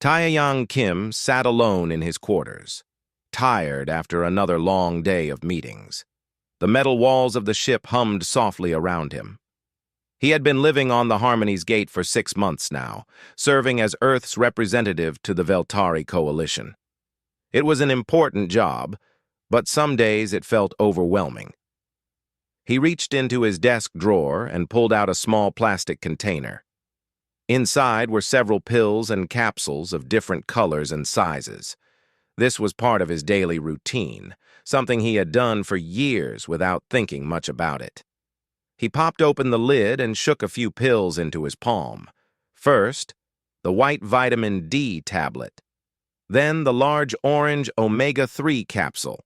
Taeyang Kim sat alone in his quarters, tired after another long day of meetings. The metal walls of the ship hummed softly around him. He had been living on the Harmony's Gate for 6 months now, serving as Earth's representative to the Veltari Coalition. It was an important job, but some days it felt overwhelming. He reached into his desk drawer and pulled out a small plastic container. Inside were several pills and capsules of different colors and sizes. This was part of his daily routine, something he had done for years without thinking much about it. He popped open the lid and shook a few pills into his palm. First, the white vitamin D tablet. Then the large orange omega-3 capsule.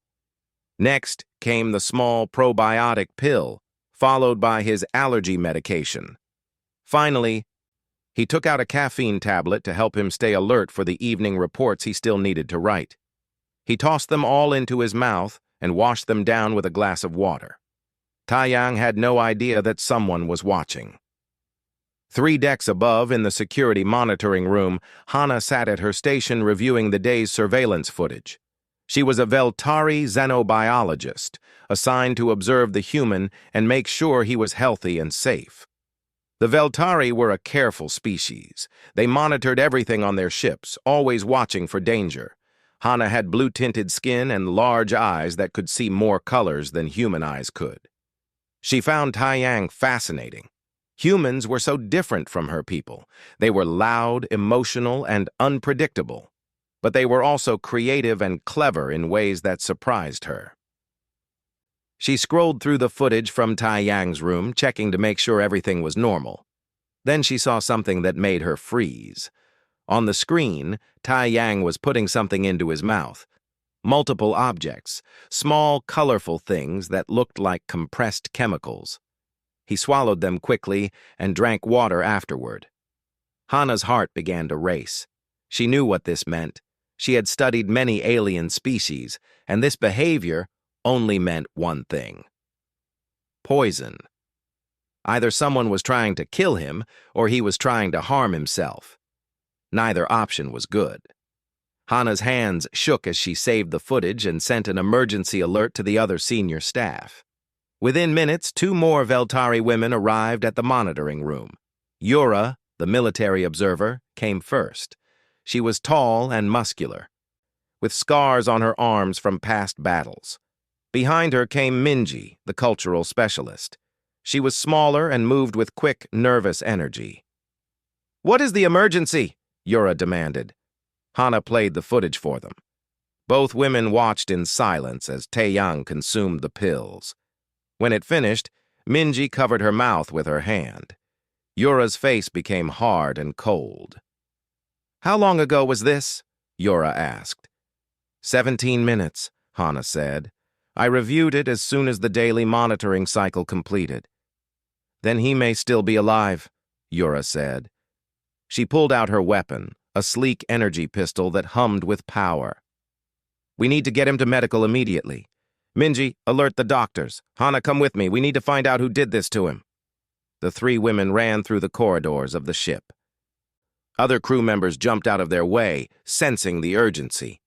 Next came the small probiotic pill, followed by his allergy medication. Finally, he took out a caffeine tablet to help him stay alert for the evening reports he still needed to write. He tossed them all into his mouth and washed them down with a glass of water. Taeyang had no idea that someone was watching. 3 decks above, in the security monitoring room, Hana sat at her station reviewing the day's surveillance footage. She was a Veltari xenobiologist, assigned to observe the human and make sure he was healthy and safe. The Veltari were a careful species. They monitored everything on their ships, always watching for danger. Hana had blue-tinted skin and large eyes that could see more colors than human eyes could. She found Taeyang fascinating. Humans were so different from her people. They were loud, emotional, and unpredictable. But they were also creative and clever in ways that surprised her. She scrolled through the footage from Taeyang's room, checking to make sure everything was normal. Then she saw something that made her freeze. On the screen, Taeyang was putting something into his mouth. Multiple objects, small, colorful things that looked like compressed chemicals. He swallowed them quickly and drank water afterward. Hana's heart began to race. She knew what this meant. She had studied many alien species, and this behavior only meant one thing: poison. Either someone was trying to kill him, or he was trying to harm himself. Neither option was good. Hana's hands shook as she saved the footage and sent an emergency alert to the other senior staff. Within minutes, 2 more Veltari women arrived at the monitoring room. Yura, the military observer, came first. She was tall and muscular, with scars on her arms from past battles. Behind her came Minji, the cultural specialist. She was smaller and moved with quick, nervous energy. "What is the emergency?" Yura demanded. Hana played the footage for them. Both women watched in silence as Taeyang consumed the pills. When it finished, Minji covered her mouth with her hand. Yura's face became hard and cold. "How long ago was this?" Yura asked. 17 minutes, Hana said. "I reviewed it as soon as the daily monitoring cycle completed." "Then he may still be alive," Yura said. She pulled out her weapon, a sleek energy pistol that hummed with power. "We need to get him to medical immediately. Minji, alert the doctors. Hana, come with me. We need to find out who did this to him." The 3 women ran through the corridors of the ship. Other crew members jumped out of their way, sensing the urgency.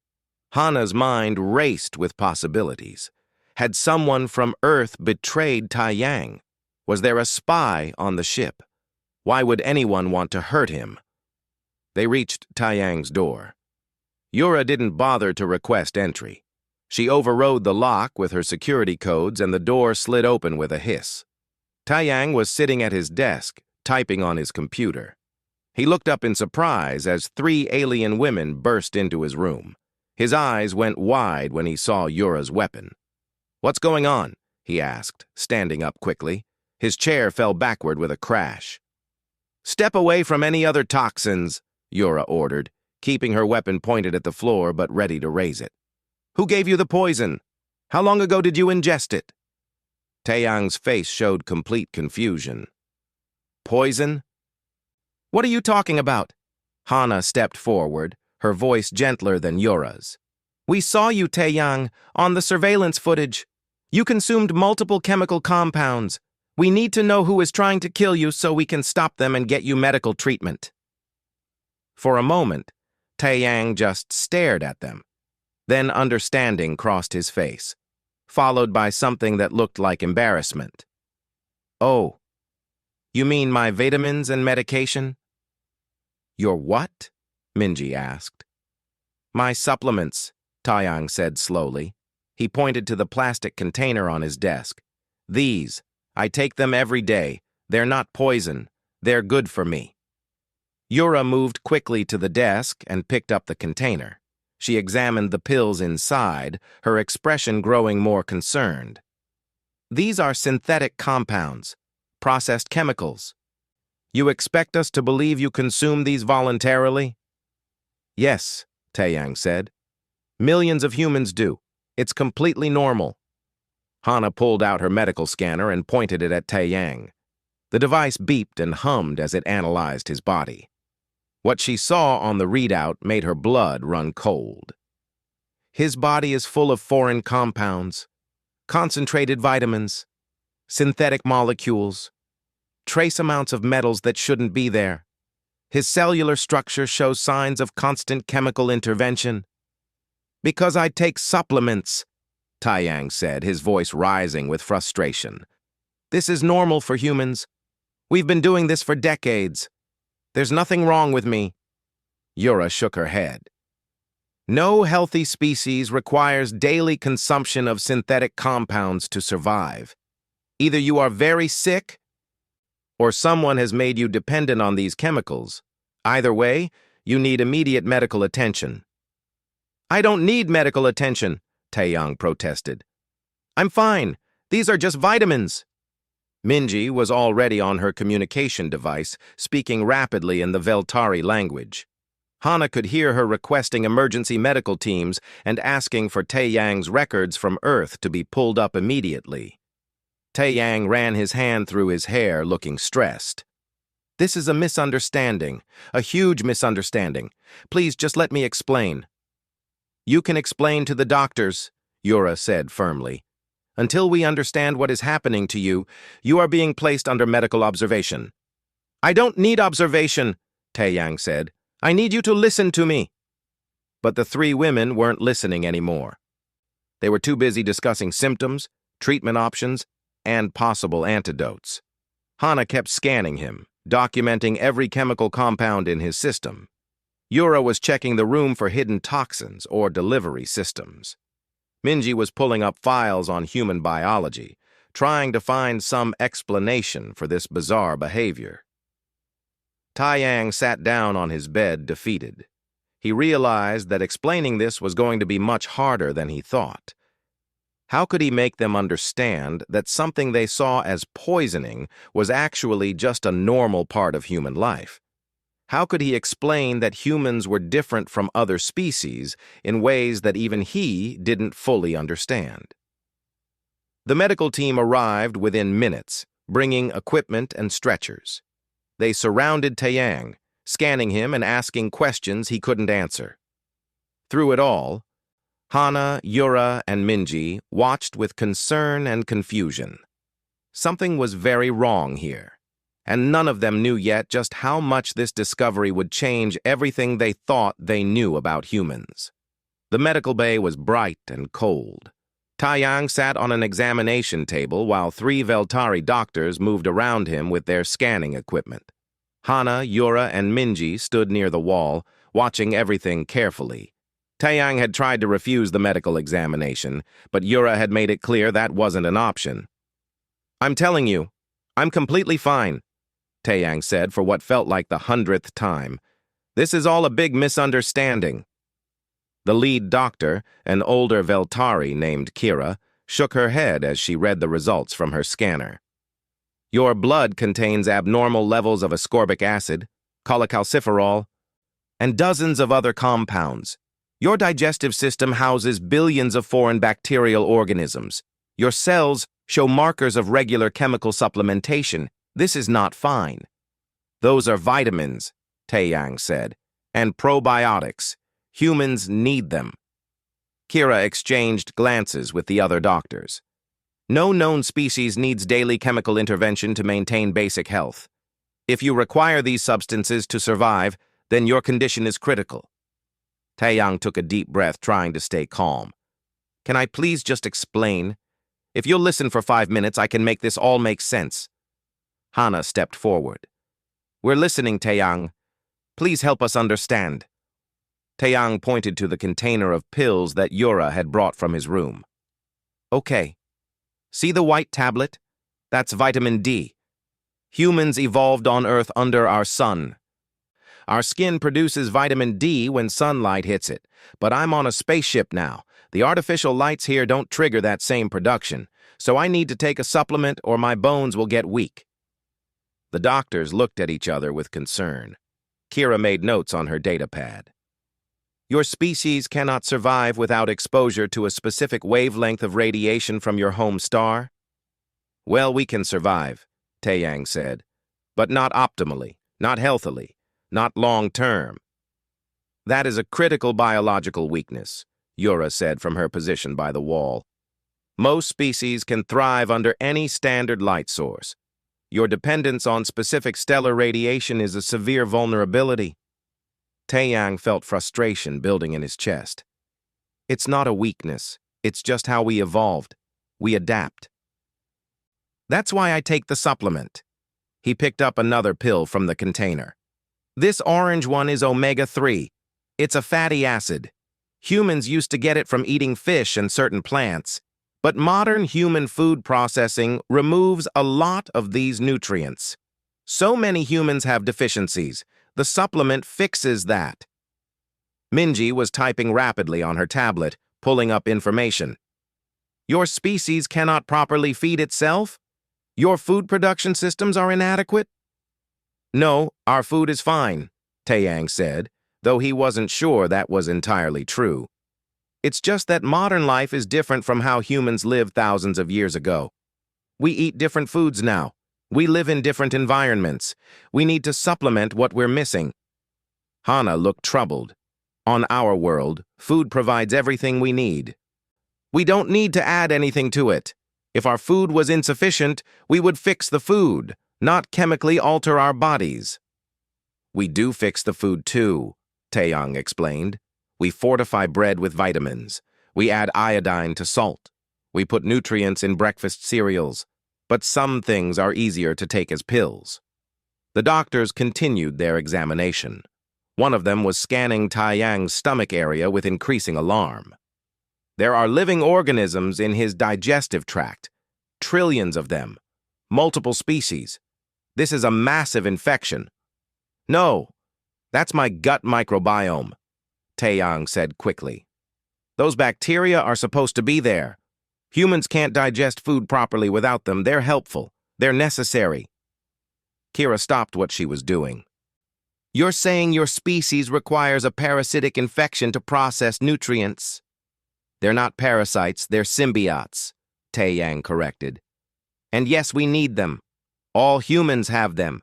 Hana's mind raced with possibilities. Had someone from Earth betrayed Taeyang? Was there a spy on the ship? Why would anyone want to hurt him? They reached Taeyang's door. Yura didn't bother to request entry. She overrode the lock with her security codes, and the door slid open with a hiss. Taeyang was sitting at his desk, typing on his computer. He looked up in surprise as 3 alien women burst into his room. His eyes went wide when he saw Yura's weapon. "What's going on?" he asked, standing up quickly. His chair fell backward with a crash. "Step away from any other toxins," Yura ordered, keeping her weapon pointed at the floor but ready to raise it. "Who gave you the poison? How long ago did you ingest it?" Taeyang's face showed complete confusion. "Poison? What are you talking about?" Hana stepped forward, her voice gentler than Yura's. "We saw you, Taeyang, on the surveillance footage. You consumed multiple chemical compounds. We need to know who is trying to kill you so we can stop them and get you medical treatment." For a moment, Taeyang just stared at them. Then understanding crossed his face, followed by something that looked like embarrassment. "Oh, you mean my vitamins and medication?" "Your what?" Minji asked. "My supplements," Taeyang said slowly. He pointed to the plastic container on his desk. "These, I take them every day. They're not poison. They're good for me." Yura moved quickly to the desk and picked up the container. She examined the pills inside, her expression growing more concerned. "These are synthetic compounds, processed chemicals. You expect us to believe you consume these voluntarily?" "Yes," Taeyang said. "Millions of humans do. It's completely normal." Hana pulled out her medical scanner and pointed it at Taeyang. The device beeped and hummed as it analyzed his body. What she saw on the readout made her blood run cold. His body is full of foreign compounds, concentrated vitamins, synthetic molecules, trace amounts of metals that shouldn't be there. His cellular structure shows signs of constant chemical intervention. "Because I take supplements," Taeyang said, his voice rising with frustration. "This is normal for humans. We've been doing this for decades. There's nothing wrong with me." Yura shook her head. "No healthy species requires daily consumption of synthetic compounds to survive. Either you are very sick, or someone has made you dependent on these chemicals. Either way, you need immediate medical attention." "I don't need medical attention," Taeyang protested. "I'm fine. These are just vitamins." Minji was already on her communication device, speaking rapidly in the Veltari language. Hana could hear her requesting emergency medical teams and asking for Taeyang's records from Earth to be pulled up immediately. Taeyang ran his hand through his hair, looking stressed. "This is a misunderstanding, a huge misunderstanding. Please just let me explain." "You can explain to the doctors," Yura said firmly. "Until we understand what is happening to you, you are being placed under medical observation." "I don't need observation," Taeyang said. "I need you to listen to me." But the three women weren't listening anymore. They were too busy discussing symptoms, treatment options, and possible antidotes. Hana kept scanning him, documenting every chemical compound in his system. Yura was checking the room for hidden toxins or delivery systems. Minji was pulling up files on human biology, trying to find some explanation for this bizarre behavior. Taeyang sat down on his bed, defeated. He realized that explaining this was going to be much harder than he thought. How could he make them understand that something they saw as poisoning was actually just a normal part of human life? How could he explain that humans were different from other species in ways that even he didn't fully understand? The medical team arrived within minutes, bringing equipment and stretchers. They surrounded Taeyang, scanning him and asking questions he couldn't answer. Through it all, Hana, Yura, and Minji watched with concern and confusion. Something was very wrong here, and none of them knew yet just how much this discovery would change everything they thought they knew about humans. The medical bay was bright and cold. Taeyang sat on an examination table while three Veltari doctors moved around him with their scanning equipment. Hana, Yura, and Minji stood near the wall, watching everything carefully. Taeyang had tried to refuse the medical examination, but Yura had made it clear that wasn't an option. "I'm telling you, I'm completely fine," Taeyang said for what felt like the 100th time. "This is all a big misunderstanding." The lead doctor, an older Veltari named Kira, shook her head as she read the results from her scanner. "Your blood contains abnormal levels of ascorbic acid, cholecalciferol, and dozens of other compounds. Your digestive system houses billions of foreign bacterial organisms. Your cells show markers of regular chemical supplementation. This is not fine." "Those are vitamins," Taeyang said, "and probiotics. Humans need them." Kira exchanged glances with the other doctors. "No known species needs daily chemical intervention to maintain basic health. If you require these substances to survive, then your condition is critical." Taeyang took a deep breath, trying to stay calm. Can I please just explain? If you'll listen for 5 minutes, I can make this all make sense. Hana stepped forward. We're listening, Taeyang. Please help us understand. Taeyang pointed to the container of pills that Yura had brought from his room. Okay. See the white tablet? That's vitamin D. Humans evolved on Earth under our sun. Our skin produces vitamin D when sunlight hits it, but I'm on a spaceship now. The artificial lights here don't trigger that same production, so I need to take a supplement or my bones will get weak. The doctors looked at each other with concern. Kira made notes on her datapad. Your species cannot survive without exposure to a specific wavelength of radiation from your home star? Well, we can survive, Taeyang said, but not optimally, not healthily, not long-term. That is a critical biological weakness, Yura said from her position by the wall. Most species can thrive under any standard light source. Your dependence on specific stellar radiation is a severe vulnerability. Taeyang felt frustration building in his chest. It's not a weakness. It's just how we evolved. We adapt. That's why I take the supplement. He picked up another pill from the container. This orange one is omega-3. It's a fatty acid. Humans used to get it from eating fish and certain plants, but modern human food processing removes a lot of these nutrients. So many humans have deficiencies. The supplement fixes that. Minji was typing rapidly on her tablet, pulling up information. Your species cannot properly feed itself? Your food production systems are inadequate? No, our food is fine, Taeyang said, though he wasn't sure that was entirely true. It's just that modern life is different from how humans lived thousands of years ago. We eat different foods now. We live in different environments. We need to supplement what we're missing. Hana looked troubled. On our world, food provides everything we need. We don't need to add anything to it. If our food was insufficient, we would fix the food, not chemically alter our bodies. We do fix the food too, Taeyang explained. We fortify bread with vitamins. We add iodine to salt. We put nutrients in breakfast cereals. But some things are easier to take as pills. The doctors continued their examination. One of them was scanning Taeyang's stomach area with increasing alarm. There are living organisms in his digestive tract, trillions of them, multiple species. This is a massive infection. No, that's my gut microbiome, Taeyang said quickly. Those bacteria are supposed to be there. Humans can't digest food properly without them. They're helpful. They're necessary. Kira stopped what she was doing. You're saying your species requires a parasitic infection to process nutrients? They're not parasites, they're symbiotes, Taeyang corrected. And yes, we need them. All humans have them.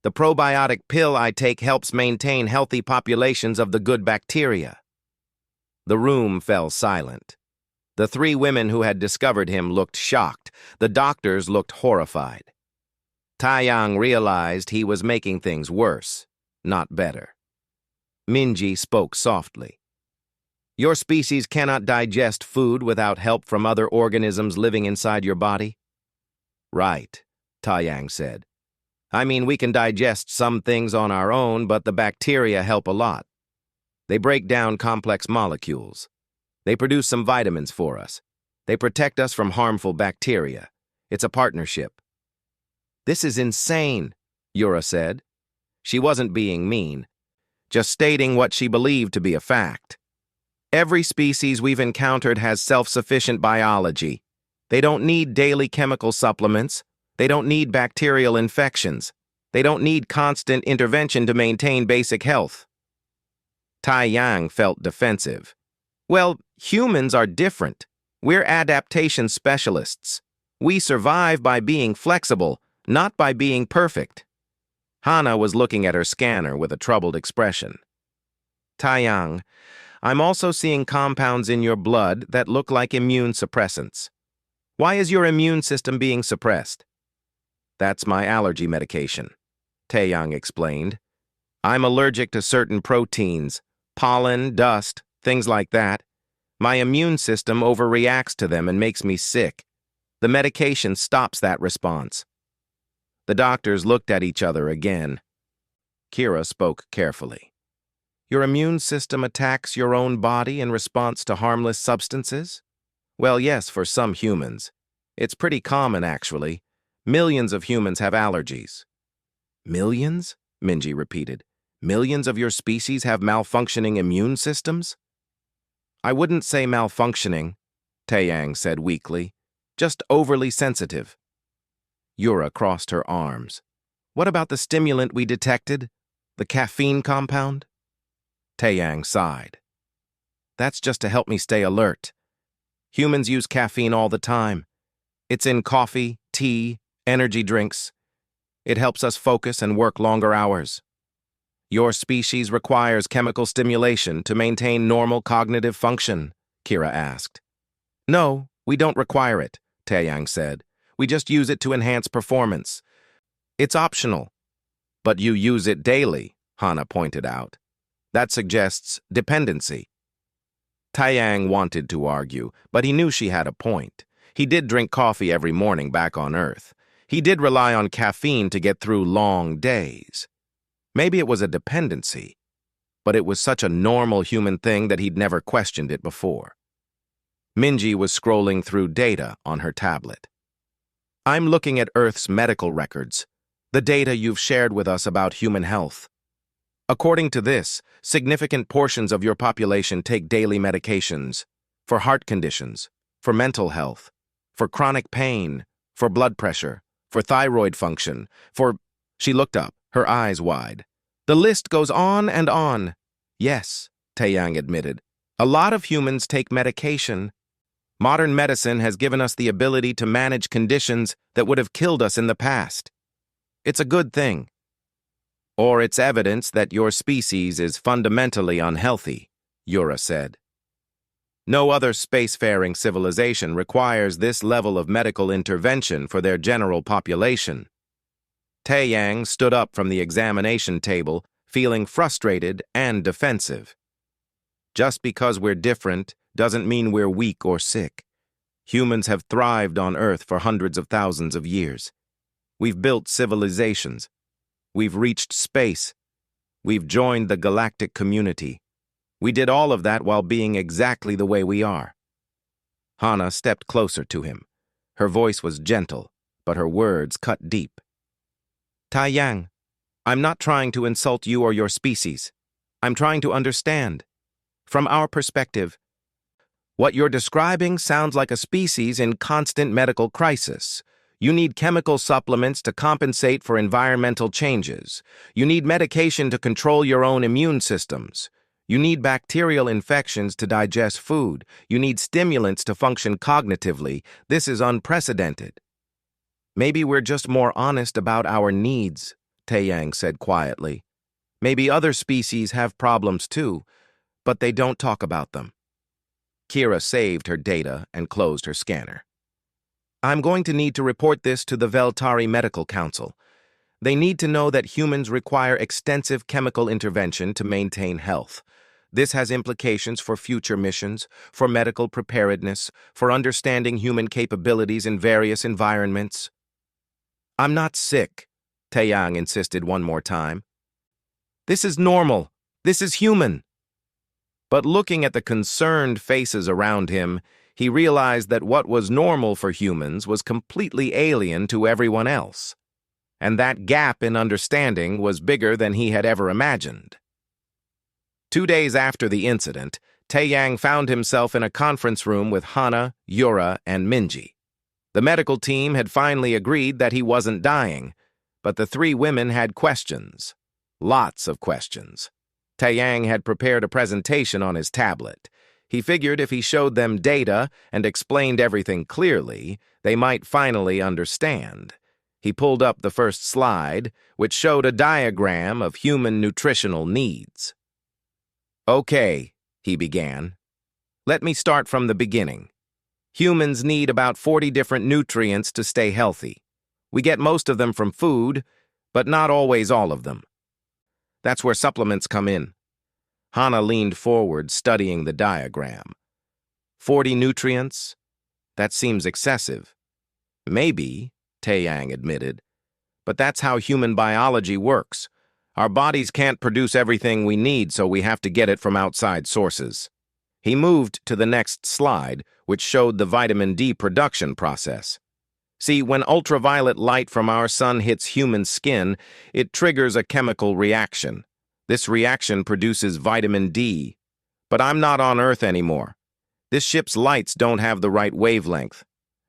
The probiotic pill I take helps maintain healthy populations of the good bacteria. The room fell silent. The three women who had discovered him looked shocked. The doctors looked horrified. Taeyang realized he was making things worse, not better. Minji spoke softly. Your species cannot digest food without help from other organisms living inside your body? Right, Taeyang said. I mean, we can digest some things on our own, but the bacteria help a lot. They break down complex molecules. They produce some vitamins for us. They protect us from harmful bacteria. It's a partnership. This is insane, Yura said. She wasn't being mean, just stating what she believed to be a fact. Every species we've encountered has self-sufficient biology. They don't need daily chemical supplements. They don't need bacterial infections. They don't need constant intervention to maintain basic health. Taeyang felt defensive. Well, humans are different. We're adaptation specialists. We survive by being flexible, not by being perfect. Hana was looking at her scanner with a troubled expression. Taeyang, I'm also seeing compounds in your blood that look like immune suppressants. Why is your immune system being suppressed? That's my allergy medication, Taeyang explained. I'm allergic to certain proteins, Pollen, dust, things like that. My immune system overreacts to them and makes me sick. The medication stops that response. The doctors looked at each other again. Kira spoke carefully. Your immune system attacks your own body in response to harmless substances? Well, yes, for some humans. It's pretty common, actually. Millions of humans have allergies. Millions? Minji repeated. Millions of your species have malfunctioning immune systems? I wouldn't say malfunctioning, Taeyang said weakly. Just overly sensitive. Yura crossed her arms. What about the stimulant we detected? The caffeine compound? Taeyang sighed. That's just to help me stay alert. Humans use caffeine all the time. It's in coffee, tea, energy drinks. It helps us focus and work longer hours. Your species requires chemical stimulation to maintain normal cognitive function, Kira asked. No, we don't require it, Taeyang said. We just use it to enhance performance. It's optional. But you use it daily, Hana pointed out. That suggests dependency. Taeyang wanted to argue, but he knew she had a point. He did drink coffee every morning back on Earth. He did rely on caffeine to get through long days. Maybe it was a dependency, but it was such a normal human thing that he'd never questioned it before. Minji was scrolling through data on her tablet. I'm looking at Earth's medical records, the data you've shared with us about human health. According to this, significant portions of your population take daily medications for heart conditions, for mental health, for chronic pain, for blood pressure, for thyroid function, for... She looked up, her eyes wide. The list goes on and on. Yes, Taeyang admitted. A lot of humans take medication. Modern medicine has given us the ability to manage conditions that would have killed us in the past. It's a good thing. Or it's evidence that your species is fundamentally unhealthy, Yura said. No other spacefaring civilization requires this level of medical intervention for their general population. Taeyang stood up from the examination table, feeling frustrated and defensive. Just because we're different doesn't mean we're weak or sick. Humans have thrived on Earth for hundreds of thousands of years. We've built civilizations. We've reached space. We've joined the galactic community. We did all of that while being exactly the way we are. Hana stepped closer to him. Her voice was gentle, but her words cut deep. Taeyang, I'm not trying to insult you or your species. I'm trying to understand. From our perspective, what you're describing sounds like a species in constant medical crisis. You need chemical supplements to compensate for environmental changes. You need medication to control your own immune systems. You need bacterial infections to digest food. You need stimulants to function cognitively. This is unprecedented. Maybe we're just more honest about our needs, Taeyang said quietly. Maybe other species have problems too, but they don't talk about them. Kira saved her data and closed her scanner. I'm going to need to report this to the Veltari Medical Council. They need to know that humans require extensive chemical intervention to maintain health. This has implications for future missions, for medical preparedness, for understanding human capabilities in various environments. I'm not sick, Taeyang insisted one more time. This is normal. This is human. But looking at the concerned faces around him, he realized that what was normal for humans was completely alien to everyone else. And that gap in understanding was bigger than he had ever imagined. 2 days after the incident, Taeyang found himself in a conference room with Hana, Yura, and Minji. The medical team had finally agreed that he wasn't dying, but the 3 women had questions. Lots of questions. Taeyang had prepared a presentation on his tablet. He figured if he showed them data and explained everything clearly, they might finally understand. He pulled up the first slide, which showed a diagram of human nutritional needs. Okay, he began. Let me start from the beginning. Humans need about 40 different nutrients to stay healthy. We get most of them from food, but not always all of them. That's where supplements come in. Hana leaned forward, studying the diagram. 40 nutrients? That seems excessive. Maybe, Taeyang admitted, but that's how human biology works. Our bodies can't produce everything we need, so we have to get it from outside sources. He moved to the next slide, which showed the vitamin D production process. See, when ultraviolet light from our sun hits human skin, it triggers a chemical reaction. This reaction produces vitamin D. But I'm not on Earth anymore. This ship's lights don't have the right wavelength.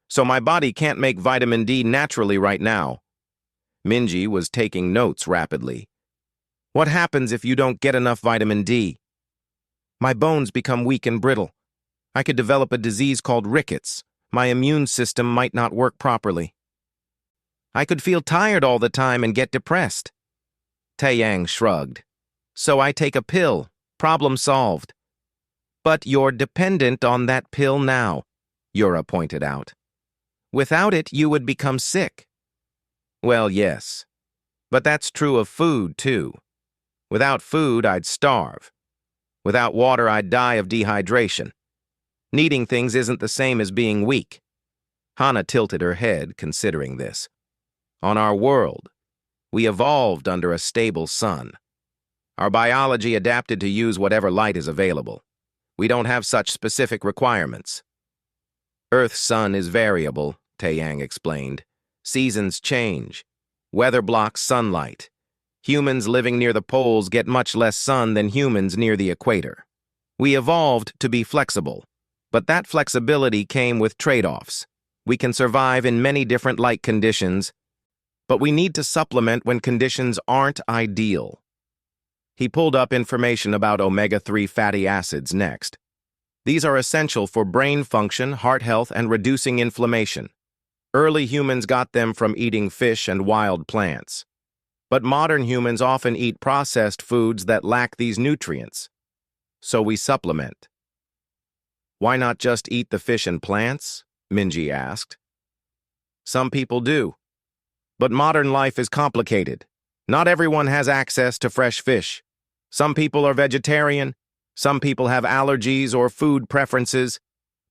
So my body can't make vitamin D naturally right now. Minji was taking notes rapidly. What happens if you don't get enough vitamin D? My bones become weak and brittle. I could develop a disease called rickets. My immune system might not work properly. I could feel tired all the time and get depressed. Taeyang shrugged. So I take a pill. Problem solved. But you're dependent on that pill now, Yura pointed out. Without it, you would become sick. Well, yes. But that's true of food, too. Without food, I'd starve. Without water, I'd die of dehydration. Needing things isn't the same as being weak. Hana tilted her head, considering this. On our world, we evolved under a stable sun. Our biology adapted to use whatever light is available. We don't have such specific requirements. Earth's sun is variable, Taeyang explained. Seasons change. Weather blocks sunlight. Humans living near the poles get much less sun than humans near the equator. We evolved to be flexible, but that flexibility came with trade-offs. We can survive in many different light conditions, but we need to supplement when conditions aren't ideal. He pulled up information about omega-3 fatty acids next. These are essential for brain function, heart health, and reducing inflammation. Early humans got them from eating fish and wild plants. But modern humans often eat processed foods that lack these nutrients. So we supplement. Why not just eat the fish and plants? Minji asked. Some people do. But modern life is complicated. Not everyone has access to fresh fish. Some people are vegetarian. Some people have allergies or food preferences.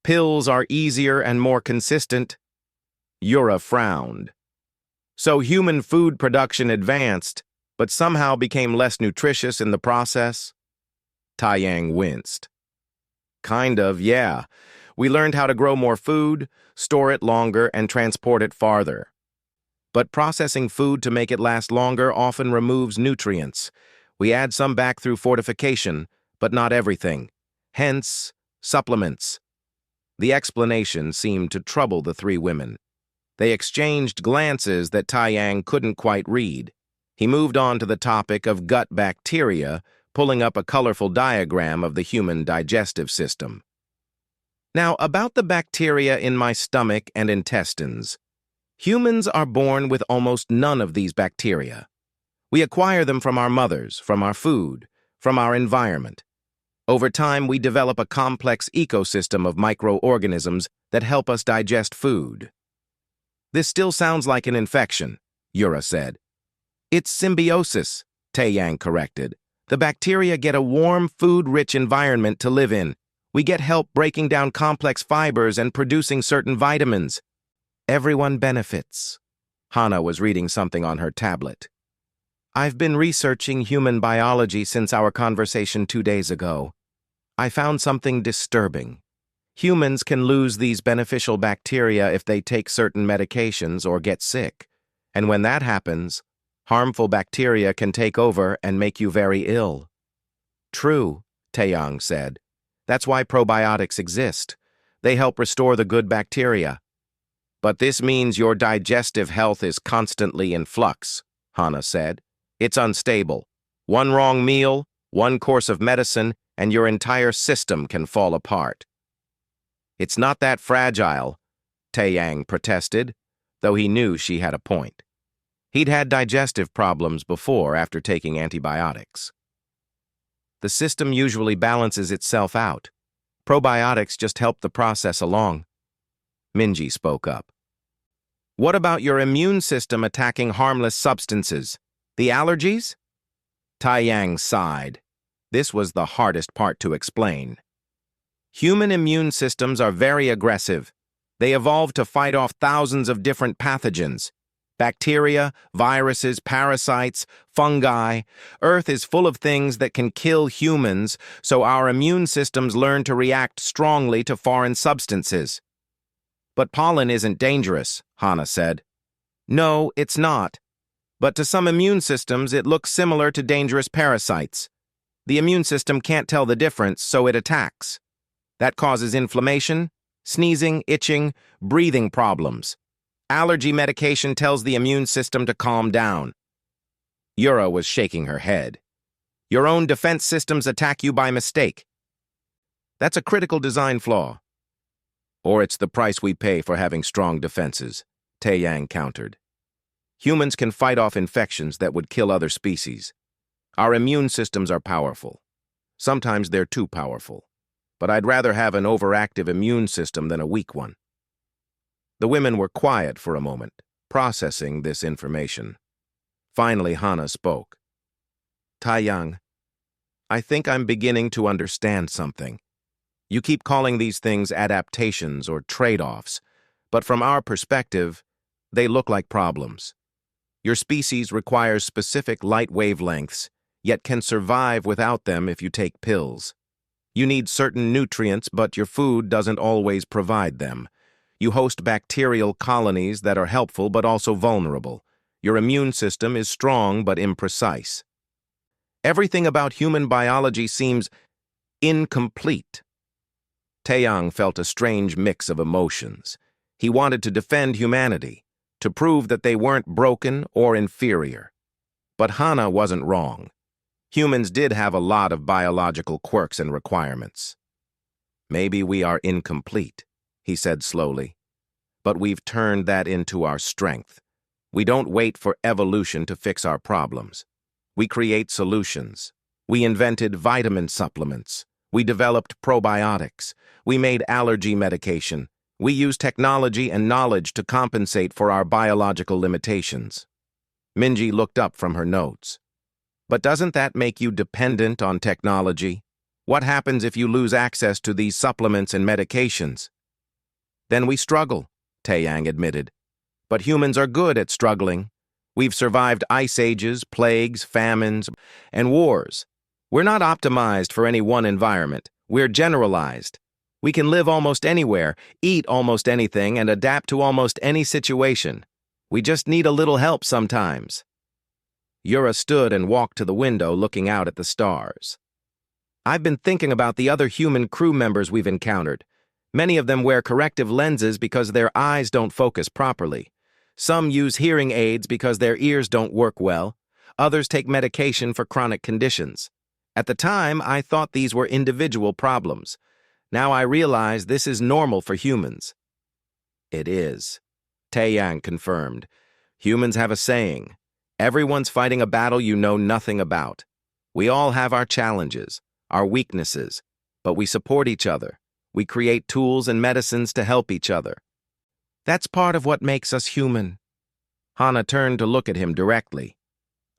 Pills are easier and more consistent. Yura frowned. So human food production advanced, but somehow became less nutritious in the process? Taeyang winced. Kind of, yeah. We learned how to grow more food, store it longer, and transport it farther. But processing food to make it last longer often removes nutrients. We add some back through fortification, but not everything. Hence, supplements. The explanation seemed to trouble the three women. They exchanged glances that Taeyang couldn't quite read. He moved on to the topic of gut bacteria, pulling up a colorful diagram of the human digestive system. Now, about the bacteria in my stomach and intestines. Humans are born with almost none of these bacteria. We acquire them from our mothers, from our food, from our environment. Over time, we develop a complex ecosystem of microorganisms that help us digest food. This still sounds like an infection, Yura said. It's symbiosis, Taeyang corrected. The bacteria get a warm, food-rich environment to live in. We get help breaking down complex fibers and producing certain vitamins. Everyone benefits. Hana was reading something on her tablet. I've been researching human biology since our conversation 2 days ago. I found something disturbing. Humans can lose these beneficial bacteria if they take certain medications or get sick. And when that happens, harmful bacteria can take over and make you very ill. True, Taeyang said. That's why probiotics exist. They help restore the good bacteria. But this means your digestive health is constantly in flux, Hana said. It's unstable. One wrong meal, one course of medicine, and your entire system can fall apart. It's not that fragile, Taeyang protested, though he knew she had a point. He'd had digestive problems before after taking antibiotics. The system usually balances itself out. Probiotics just help the process along. Minji spoke up. What about your immune system attacking harmless substances? The allergies? Taeyang sighed. This was the hardest part to explain. Human immune systems are very aggressive. They evolved to fight off thousands of different pathogens. Bacteria, viruses, parasites, fungi. Earth is full of things that can kill humans, so our immune systems learn to react strongly to foreign substances. But pollen isn't dangerous, Hannah said. No, it's not. But to some immune systems, it looks similar to dangerous parasites. The immune system can't tell the difference, so it attacks. That causes inflammation, sneezing, itching, breathing problems. Allergy medication tells the immune system to calm down. Yura was shaking her head. Your own defense systems attack you by mistake. That's a critical design flaw. Or it's the price we pay for having strong defenses, Taeyang countered. Humans can fight off infections that would kill other species. Our immune systems are powerful. Sometimes they're too powerful. But I'd rather have an overactive immune system than a weak one. The women were quiet for a moment, processing this information. Finally, Hannah spoke. Taeyang, I think I'm beginning to understand something. You keep calling these things adaptations or trade-offs, but from our perspective, they look like problems. Your species requires specific light wavelengths, yet can survive without them if you take pills. You need certain nutrients, but your food doesn't always provide them. You host bacterial colonies that are helpful but also vulnerable. Your immune system is strong but imprecise. Everything about human biology seems incomplete. Taeyang felt a strange mix of emotions. He wanted to defend humanity, to prove that they weren't broken or inferior. But Hannah wasn't wrong. Humans did have a lot of biological quirks and requirements. Maybe we are incomplete, he said slowly, but we've turned that into our strength. We don't wait for evolution to fix our problems. We create solutions. We invented vitamin supplements. We developed probiotics. We made allergy medication. We use technology and knowledge to compensate for our biological limitations. Minji looked up from her notes. But doesn't that make you dependent on technology? What happens if you lose access to these supplements and medications? Then we struggle, Taeyang admitted. But humans are good at struggling. We've survived ice ages, plagues, famines, and wars. We're not optimized for any one environment. We're generalized. We can live almost anywhere, eat almost anything, and adapt to almost any situation. We just need a little help sometimes. Yura stood and walked to the window, looking out at the stars. I've been thinking about the other human crew members we've encountered. Many of them wear corrective lenses because their eyes don't focus properly. Some use hearing aids because their ears don't work well. Others take medication for chronic conditions. At the time, I thought these were individual problems. Now I realize this is normal for humans. It is. Taeyang confirmed. Humans have a saying. Everyone's fighting a battle you know nothing about. We all have our challenges, our weaknesses, but we support each other. We create tools and medicines to help each other. That's part of what makes us human. Hannah turned to look at him directly.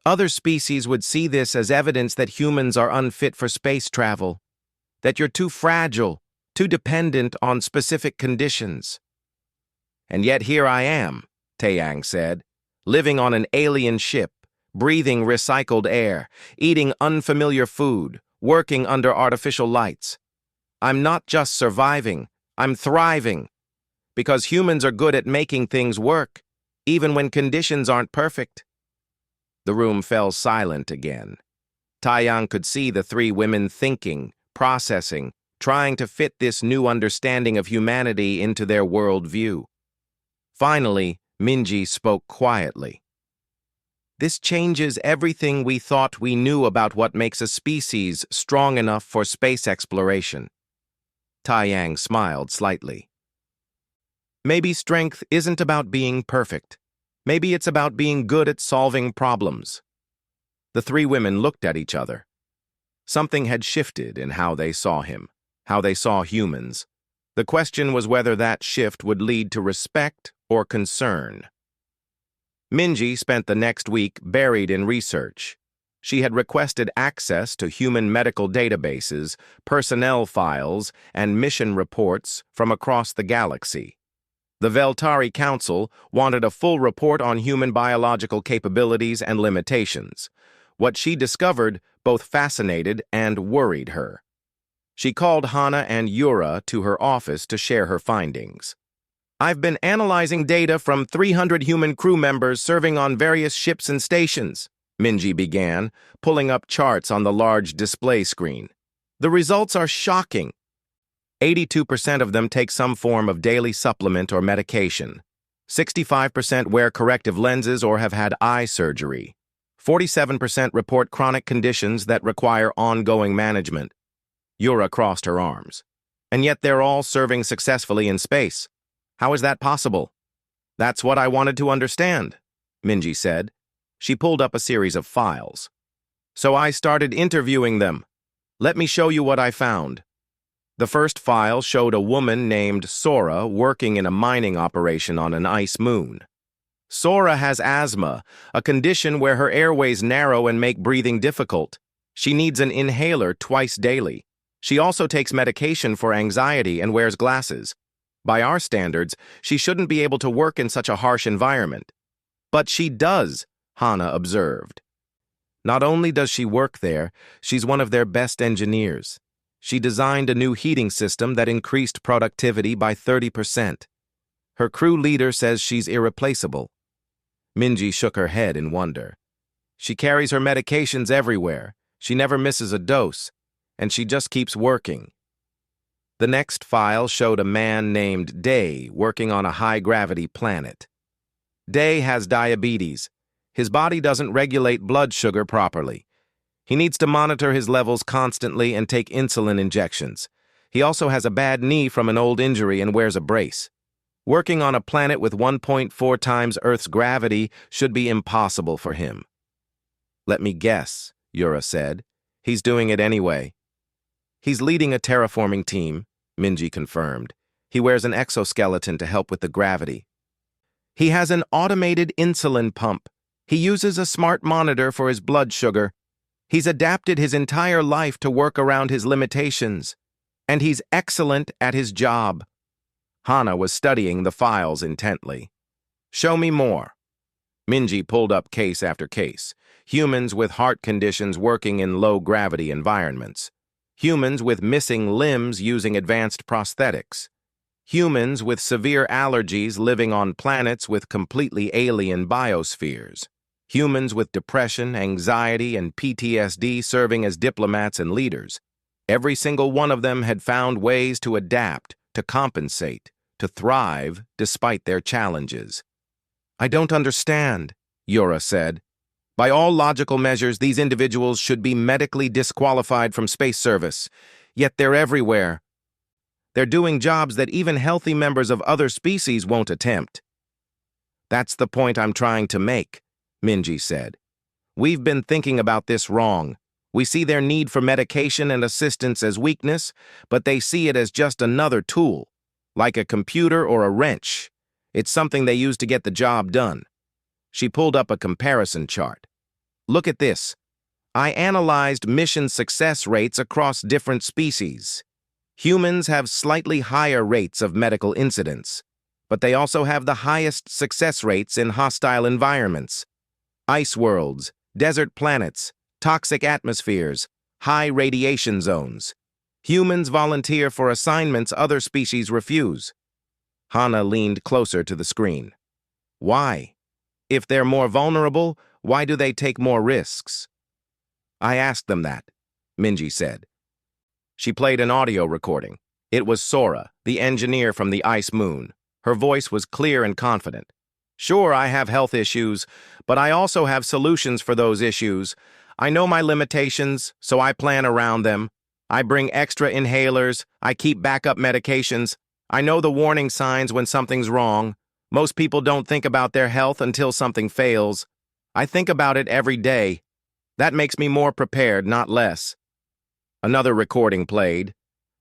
Other species would see this as evidence that humans are unfit for space travel, that you're too fragile, too dependent on specific conditions. And yet here I am, Taeyang said, living on an alien ship, breathing recycled air, eating unfamiliar food, working under artificial lights. I'm not just surviving, I'm thriving. Because humans are good at making things work, even when conditions aren't perfect. The room fell silent again. Taeyang could see the three women thinking, processing, trying to fit this new understanding of humanity into their worldview. Finally, Minji spoke quietly. This changes everything we thought we knew about what makes a species strong enough for space exploration. Taeyang smiled slightly. Maybe strength isn't about being perfect. Maybe it's about being good at solving problems. The three women looked at each other. Something had shifted in how they saw him, how they saw humans. The question was whether that shift would lead to respect or concern. Minji spent the next week buried in research. She had requested access to human medical databases, personnel files, and mission reports from across the galaxy. The Veltari Council wanted a full report on human biological capabilities and limitations. What she discovered both fascinated and worried her. She called Hana and Yura to her office to share her findings. "I've been analyzing data from 300 human crew members serving on various ships and stations," Minji began, pulling up charts on the large display screen. "The results are shocking. 82% of them take some form of daily supplement or medication. 65% wear corrective lenses or have had eye surgery. 47% report chronic conditions that require ongoing management." Yura crossed her arms. "And yet they're all serving successfully in space. How is that possible?" "That's what I wanted to understand," Minji said. She pulled up a series of files. "So I started interviewing them. Let me show you what I found." The first file showed a woman named Sora working in a mining operation on an ice moon. Sora has asthma, a condition where her airways narrow and make breathing difficult. She needs an inhaler twice daily. She also takes medication for anxiety and wears glasses. By our standards, she shouldn't be able to work in such a harsh environment. "But she does," Hana observed. "Not only does she work there, she's one of their best engineers. She designed a new heating system that increased productivity by 30%. Her crew leader says she's irreplaceable." Minji shook her head in wonder. "She carries her medications everywhere. She never misses a dose, and she just keeps working." The next file showed a man named Day working on a high-gravity planet. Day has diabetes. His body doesn't regulate blood sugar properly. He needs to monitor his levels constantly and take insulin injections. He also has a bad knee from an old injury and wears a brace. Working on a planet with 1.4 times Earth's gravity should be impossible for him. "Let me guess," Yura said. "He's doing it anyway." "He's leading a terraforming team," Minji confirmed. "He wears an exoskeleton to help with the gravity. He has an automated insulin pump. He uses a smart monitor for his blood sugar. He's adapted his entire life to work around his limitations. And he's excellent at his job." Hana was studying the files intently. "Show me more." Minji pulled up case after case. Humans with heart conditions working in low-gravity environments. Humans with missing limbs using advanced prosthetics. Humans with severe allergies living on planets with completely alien biospheres. Humans with depression, anxiety, and PTSD serving as diplomats and leaders. Every single one of them had found ways to adapt, to compensate, to thrive despite their challenges. "I don't understand," Yura said. "By all logical measures, these individuals should be medically disqualified from space service, yet they're everywhere. They're doing jobs that even healthy members of other species won't attempt." "That's the point I'm trying to make," Minji said. "We've been thinking about this wrong. We see their need for medication and assistance as weakness, but they see it as just another tool, like a computer or a wrench. It's something they use to get the job done." She pulled up a comparison chart. "Look at this. I analyzed mission success rates across different species. Humans have slightly higher rates of medical incidents, but they also have the highest success rates in hostile environments. Ice worlds, desert planets, toxic atmospheres, high radiation zones. Humans volunteer for assignments other species refuse." Hana leaned closer to the screen. "Why? If they're more vulnerable, why do they take more risks?" "I asked them that," Minji said. She played an audio recording. It was Sora, the engineer from the ice moon. Her voice was clear and confident. "Sure, I have health issues, but I also have solutions for those issues. I know my limitations, so I plan around them. I bring extra inhalers, I keep backup medications. I know the warning signs when something's wrong. Most people don't think about their health until something fails. I think about it every day. That makes me more prepared, not less." Another recording played.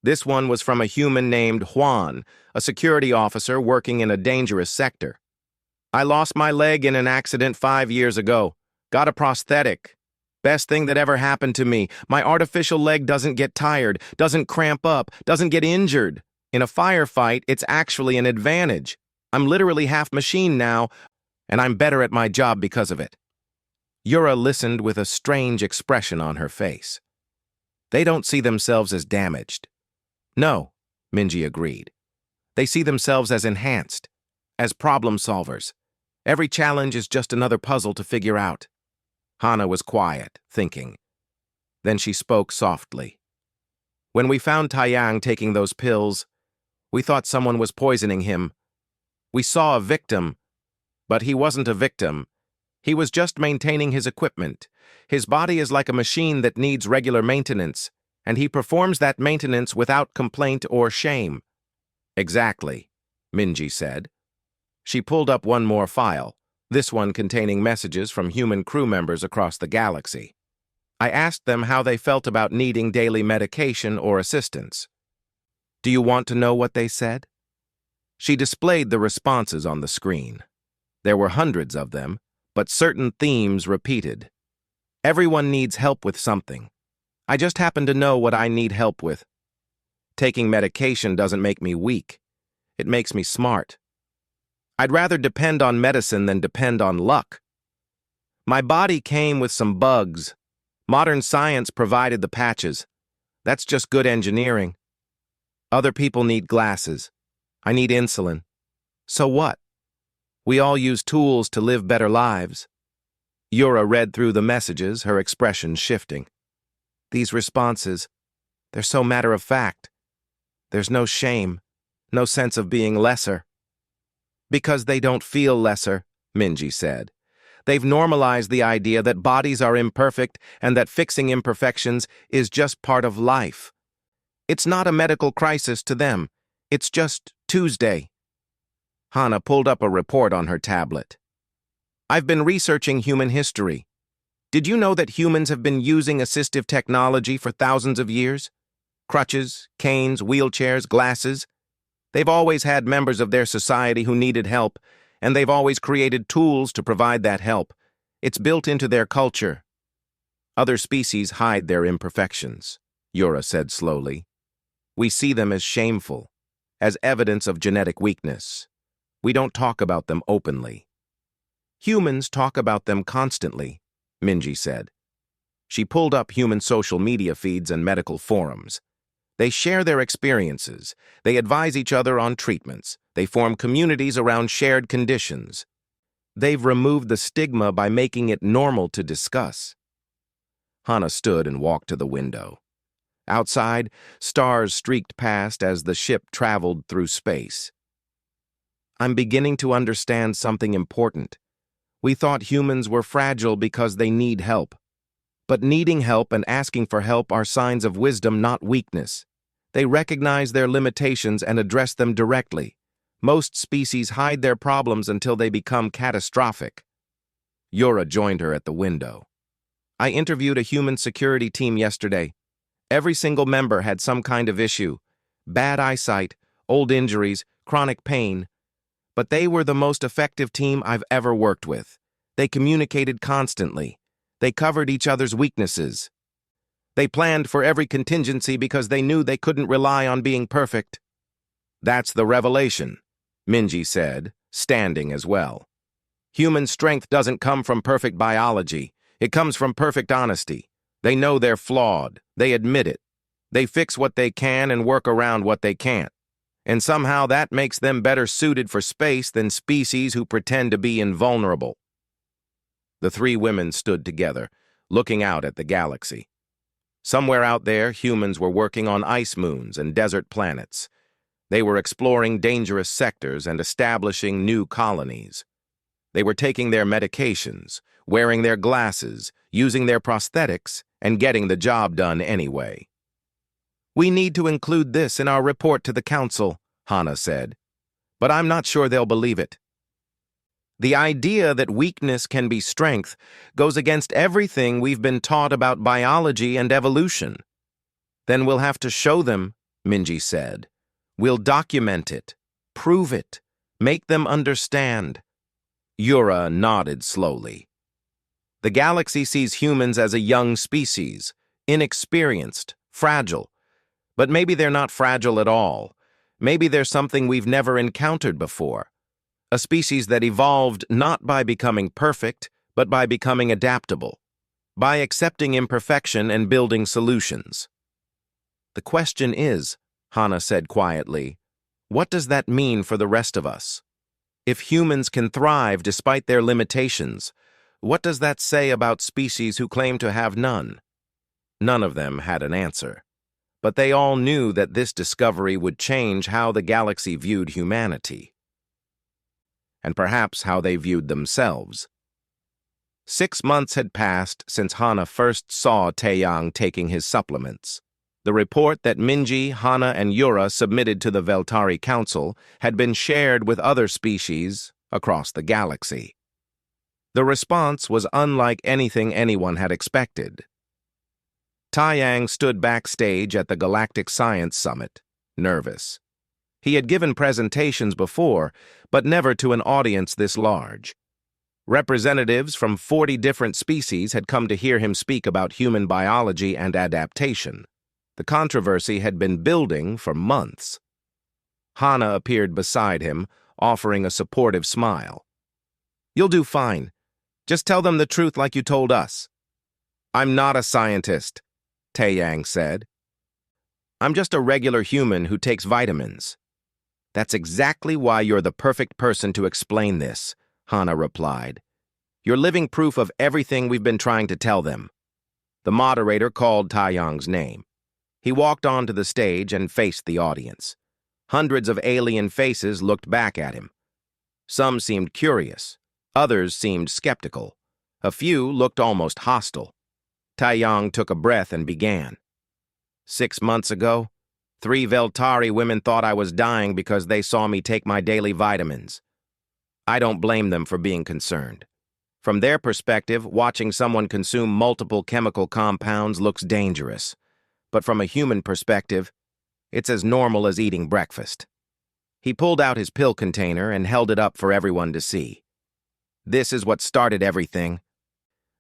This one was from a human named Juan, a security officer working in a dangerous sector. "I lost my leg in an accident 5 years ago. Got a prosthetic. Best thing that ever happened to me. My artificial leg doesn't get tired, doesn't cramp up, doesn't get injured. In a firefight, it's actually an advantage. I'm literally half machine now, and I'm better at my job because of it." Yura listened with a strange expression on her face. They don't see themselves as damaged. No, Minji agreed. They see themselves as enhanced, as problem solvers. Every challenge is just another puzzle to figure out. Hana was quiet, thinking. Then she spoke softly. "When we found Taiyang taking those pills, we thought someone was poisoning him. We saw a victim, but he wasn't a victim. He was just maintaining his equipment. His body is like a machine that needs regular maintenance, and he performs that maintenance without complaint or shame." "Exactly," Minji said. She pulled up one more file, this one containing messages from human crew members across the galaxy. I asked them how they felt about needing daily medication or assistance. Do you want to know what they said? She displayed the responses on the screen. There were hundreds of them, but certain themes repeated. Everyone needs help with something. I just happen to know what I need help with. Taking medication doesn't make me weak. It makes me smart. I'd rather depend on medicine than depend on luck. My body came with some bugs. Modern science provided the patches. That's just good engineering. Other people need glasses. I need insulin. So what? We all use tools to live better lives. Yura read through the messages, her expression shifting. These responses, they're so matter-of-fact. There's no shame, no sense of being lesser. Because they don't feel lesser, Minji said. They've normalized the idea that bodies are imperfect and that fixing imperfections is just part of life. It's not a medical crisis to them. It's just Tuesday. Hana pulled up a report on her tablet. I've been researching human history. Did you know that humans have been using assistive technology for thousands of years? Crutches, canes, wheelchairs, glasses. They've always had members of their society who needed help, and they've always created tools to provide that help. It's built into their culture. Other species hide their imperfections, Yura said slowly. We see them as shameful, as evidence of genetic weakness. We don't talk about them openly. Humans talk about them constantly, Minji said. She pulled up human social media feeds and medical forums. They share their experiences. They advise each other on treatments. They form communities around shared conditions. They've removed the stigma by making it normal to discuss. Hana stood and walked to the window. Outside, stars streaked past as the ship traveled through space. I'm beginning to understand something important. We thought humans were fragile because they need help. But needing help and asking for help are signs of wisdom, not weakness. They recognize their limitations and address them directly. Most species hide their problems until they become catastrophic. Yura joined her at the window. I interviewed a human security team yesterday. Every single member had some kind of issue. Bad eyesight, old injuries, chronic pain. But they were the most effective team I've ever worked with. They communicated constantly. They covered each other's weaknesses. They planned for every contingency because they knew they couldn't rely on being perfect. That's the revelation, Minji said, standing as well. Human strength doesn't come from perfect biology. It comes from perfect honesty. They know they're flawed. They admit it. They fix what they can and work around what they can't. And somehow that makes them better suited for space than species who pretend to be invulnerable. The three women stood together, looking out at the galaxy. Somewhere out there, humans were working on ice moons and desert planets. They were exploring dangerous sectors and establishing new colonies. They were taking their medications, wearing their glasses, using their prosthetics, and getting the job done anyway. We need to include this in our report to the Council, Hana said. But I'm not sure they'll believe it. The idea that weakness can be strength goes against everything we've been taught about biology and evolution. Then we'll have to show them, Minji said. We'll document it, prove it, make them understand. Yura nodded slowly. The galaxy sees humans as a young species, inexperienced, fragile. But maybe they're not fragile at all. Maybe they're something we've never encountered before. A species that evolved not by becoming perfect, but by becoming adaptable, by accepting imperfection and building solutions. The question is, Hannah said quietly, what does that mean for the rest of us? If humans can thrive despite their limitations, what does that say about species who claim to have none? None of them had an answer, but they all knew that this discovery would change how the galaxy viewed humanity, and perhaps how they viewed themselves. 6 months had passed since Hannah first saw Taeyang taking his supplements. The report that Minji, Hannah, and Yura submitted to the Veltari Council had been shared with other species across the galaxy. The response was unlike anything anyone had expected. Taeyang stood backstage at the Galactic Science Summit, nervous. He had given presentations before, but never to an audience this large. Representatives from 40 different species had come to hear him speak about human biology and adaptation. The controversy had been building for months. Hannah appeared beside him, offering a supportive smile. "You'll do fine. Just tell them the truth like you told us." "I'm not a scientist," Taeyang said. "I'm just a regular human who takes vitamins." "That's exactly why you're the perfect person to explain this," Hannah replied. "You're living proof of everything we've been trying to tell them." The moderator called Taeyang's name. He walked onto the stage and faced the audience. Hundreds of alien faces looked back at him. Some seemed curious. Others seemed skeptical. A few looked almost hostile. Taeyang took a breath and began. 6 months ago, 3 Veltari women thought I was dying because they saw me take my daily vitamins. I don't blame them for being concerned. From their perspective, watching someone consume multiple chemical compounds looks dangerous. But from a human perspective, it's as normal as eating breakfast. He pulled out his pill container and held it up for everyone to see. "This is what started everything.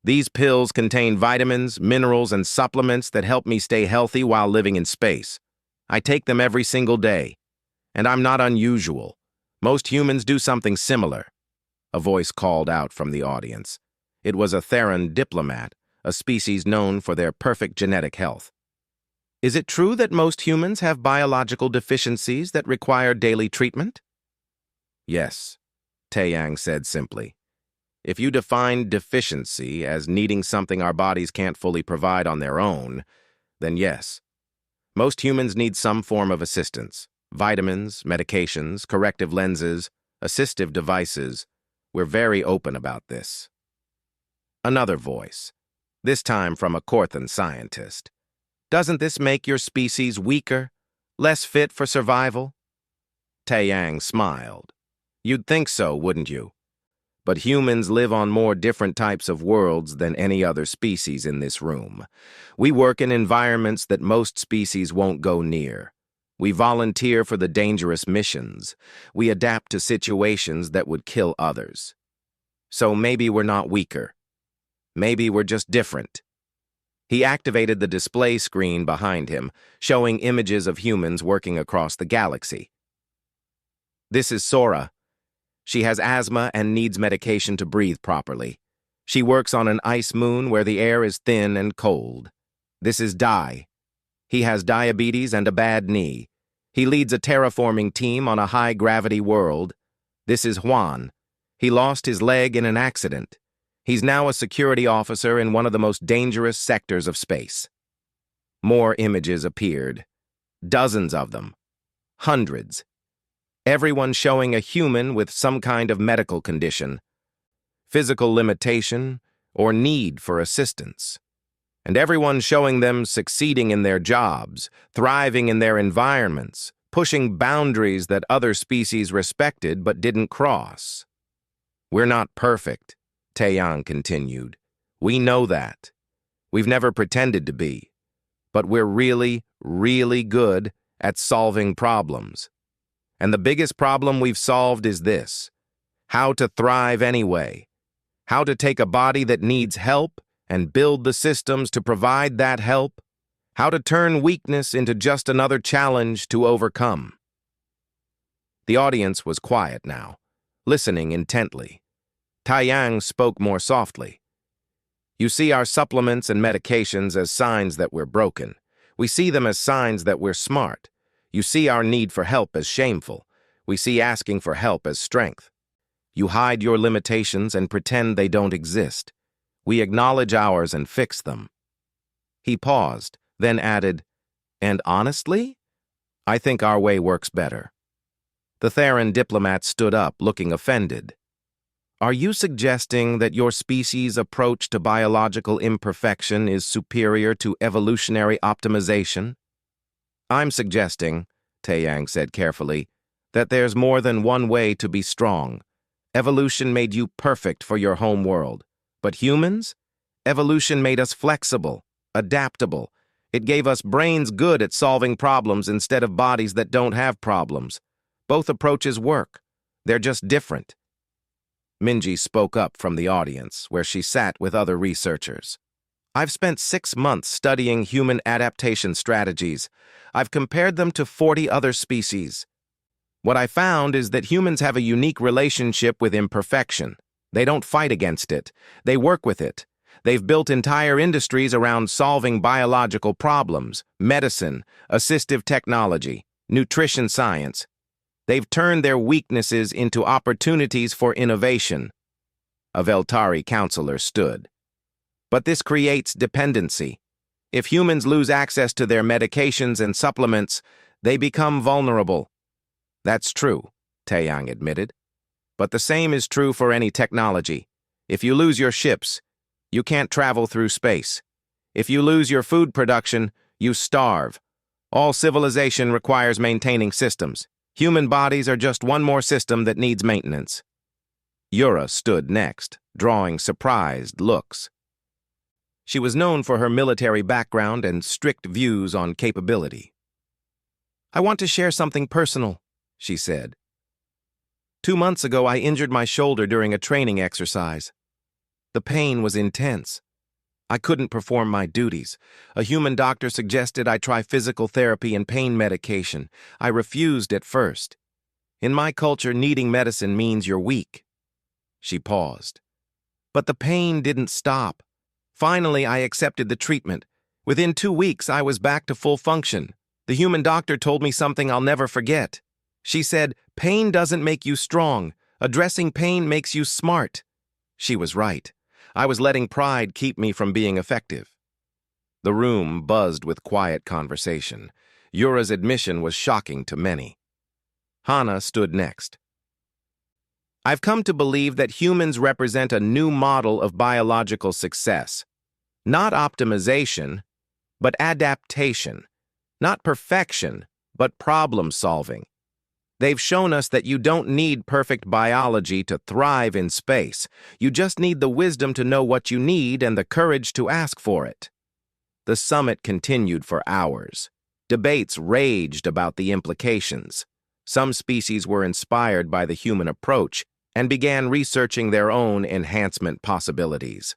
These pills contain vitamins, minerals, and supplements that help me stay healthy while living in space. I take them every single day. And I'm not unusual. Most humans do something similar." A voice called out from the audience. It was a Theran diplomat, a species known for their perfect genetic health. "Is it true that most humans have biological deficiencies that require daily treatment?" "Yes," Taeyang said simply. "If you define deficiency as needing something our bodies can't fully provide on their own, then yes. Most humans need some form of assistance. Vitamins, medications, corrective lenses, assistive devices. We're very open about this." Another voice, this time from a Korthan scientist. "Doesn't this make your species weaker, less fit for survival?" Taeyang smiled. "You'd think so, wouldn't you? But humans live on more different types of worlds than any other species in this room. We work in environments that most species won't go near. We volunteer for the dangerous missions. We adapt to situations that would kill others. So maybe we're not weaker. Maybe we're just different." He activated the display screen behind him, showing images of humans working across the galaxy. "This is Sora. She has asthma and needs medication to breathe properly. She works on an ice moon where the air is thin and cold. This is Dai. He has diabetes and a bad knee. He leads a terraforming team on a high-gravity world. This is Juan. He lost his leg in an accident. He's now a security officer in one of the most dangerous sectors of space." More images appeared. Dozens of them. Hundreds. Everyone showing a human with some kind of medical condition, physical limitation, or need for assistance. And everyone showing them succeeding in their jobs, thriving in their environments, pushing boundaries that other species respected but didn't cross. "We're not perfect," Taeyang continued. "We know that. We've never pretended to be. But we're really, really good at solving problems. And the biggest problem we've solved is this: how to thrive anyway. how to take a body that needs help and build the systems to provide that help, how to turn weakness into just another challenge to overcome. The audience was quiet now, listening intently. Taiyang spoke more softly. You see our supplements and medications as signs that we're broken. We see them as signs that we're smart. You see our need for help as shameful. We see asking for help as strength. You hide your limitations and pretend they don't exist. We acknowledge ours and fix them. He paused, then added, and honestly, I think our way works better. The Theran diplomat stood up, looking offended. Are you suggesting that your species' approach to biological imperfection is superior to evolutionary optimization? I'm suggesting, Taiyang said carefully, that there's more than one way to be strong. Evolution made you perfect for your home world. But humans? Evolution made us flexible, adaptable. It gave us brains good at solving problems instead of bodies that don't have problems. Both approaches work. They're just different. Minji spoke up from the audience, where she sat with other researchers. I've spent 6 months studying human adaptation strategies. I've compared them to 40 other species. What I found is that humans have a unique relationship with imperfection. They don't fight against it. They work with it. They've built entire industries around solving biological problems, medicine, assistive technology, nutrition science. They've turned their weaknesses into opportunities for innovation. A Veltari counselor stood. But this creates dependency. If humans lose access to their medications and supplements, they become vulnerable. That's true, Taiyang admitted. But the same is true for any technology. If you lose your ships, you can't travel through space. If you lose your food production, you starve. All civilization requires maintaining systems. Human bodies are just one more system that needs maintenance. Yura stood next, drawing surprised looks. She was known for her military background and strict views on capability. I want to share something personal, she said. 2 months ago, I injured my shoulder during a training exercise. The pain was intense. I couldn't perform my duties. A human doctor suggested I try physical therapy and pain medication. I refused at first. In my culture, needing medicine means you're weak. She paused. But the pain didn't stop. Finally, I accepted the treatment. Within 2 weeks, I was back to full function. The human doctor told me something I'll never forget. She said, pain doesn't make you strong. Addressing pain makes you smart. She was right. I was letting pride keep me from being effective. The room buzzed with quiet conversation. Yura's admission was shocking to many. Hana stood next. I've come to believe that humans represent a new model of biological success. Not optimization, but adaptation. Not perfection, but problem-solving. They've shown us that you don't need perfect biology to thrive in space. You just need the wisdom to know what you need and the courage to ask for it. The summit continued for hours. Debates raged about the implications. Some species were inspired by the human approach and began researching their own enhancement possibilities.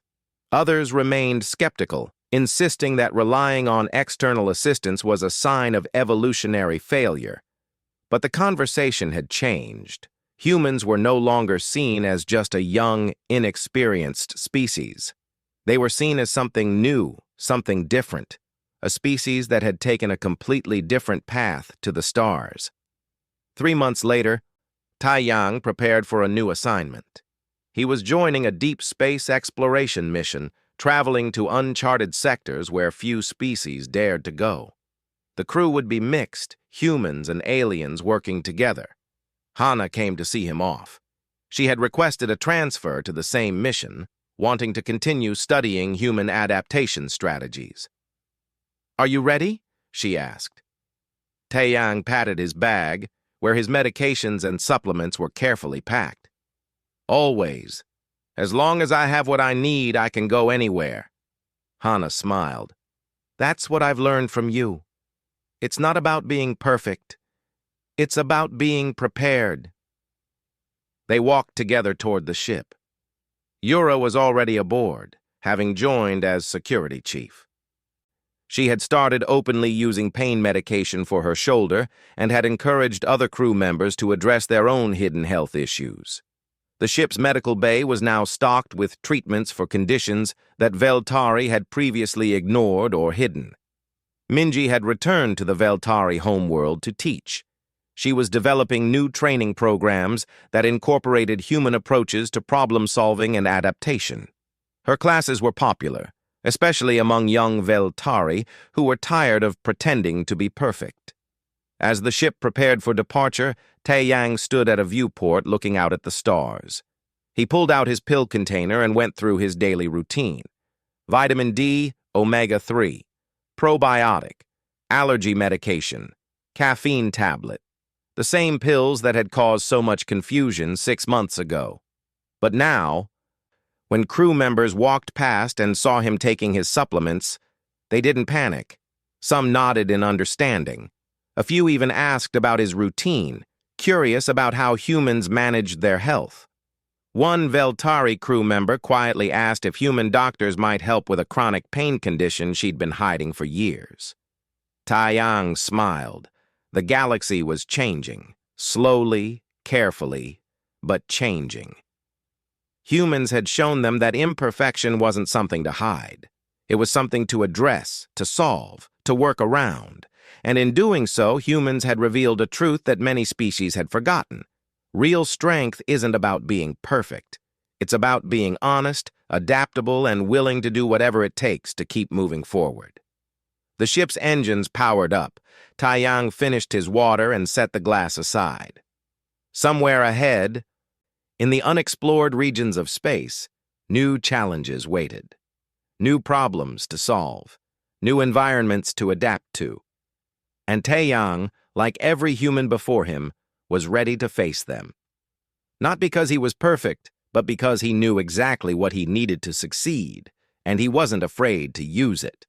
Others remained skeptical, insisting that relying on external assistance was a sign of evolutionary failure. But the conversation had changed. Humans were no longer seen as just a young, inexperienced species. They were seen as something new, something different, a species that had taken a completely different path to the stars. 3 months later, Taiyang prepared for a new assignment. He was joining a deep space exploration mission, traveling to uncharted sectors where few species dared to go. The crew would be mixed, humans and aliens working together. Hana came to see him off. She had requested a transfer to the same mission, wanting to continue studying human adaptation strategies. Are you ready? She asked. Taiyang patted his bag, where his medications and supplements were carefully packed. Always. As long as I have what I need, I can go anywhere. Hana smiled. That's what I've learned from you. It's not about being perfect. It's about being prepared. They walked together toward the ship. Yura was already aboard, having joined as security chief. She had started openly using pain medication for her shoulder and had encouraged other crew members to address their own hidden health issues. The ship's medical bay was now stocked with treatments for conditions that Veltari had previously ignored or hidden. Minji had returned to the Veltari homeworld to teach. She was developing new training programs that incorporated human approaches to problem-solving and adaptation. Her classes were popular, especially among young Veltari who were tired of pretending to be perfect. As the ship prepared for departure, Taeyang stood at a viewport looking out at the stars. He pulled out his pill container and went through his daily routine. Vitamin D, omega-3, probiotic, allergy medication, caffeine tablet. The same pills that had caused so much confusion 6 months ago. But now, when crew members walked past and saw him taking his supplements, they didn't panic. Some nodded in understanding. A few even asked about his routine, curious about how humans managed their health. One Veltari crew member quietly asked if human doctors might help with a chronic pain condition she'd been hiding for years. Taeyang smiled. The galaxy was changing, slowly, carefully, but changing. Humans had shown them that imperfection wasn't something to hide. It was something to address, to solve, to work around. And in doing so, humans had revealed a truth that many species had forgotten. Real strength isn't about being perfect. It's about being honest, adaptable, and willing to do whatever it takes to keep moving forward. The ship's engines powered up. Taeyang finished his water and set the glass aside. Somewhere ahead, in the unexplored regions of space, new challenges waited. New problems to solve. New environments to adapt to. And Taeyang, like every human before him, was ready to face them. Not because he was perfect, but because he knew exactly what he needed to succeed, and he wasn't afraid to use it.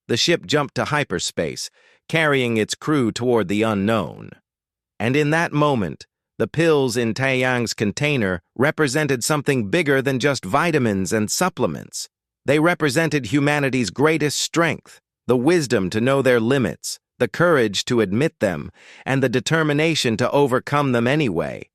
The ship jumped to hyperspace, carrying its crew toward the unknown. And in that moment, the pills in Taeyang's container represented something bigger than just vitamins and supplements. They represented humanity's greatest strength, the wisdom to know their limits, the courage to admit them, and the determination to overcome them anyway.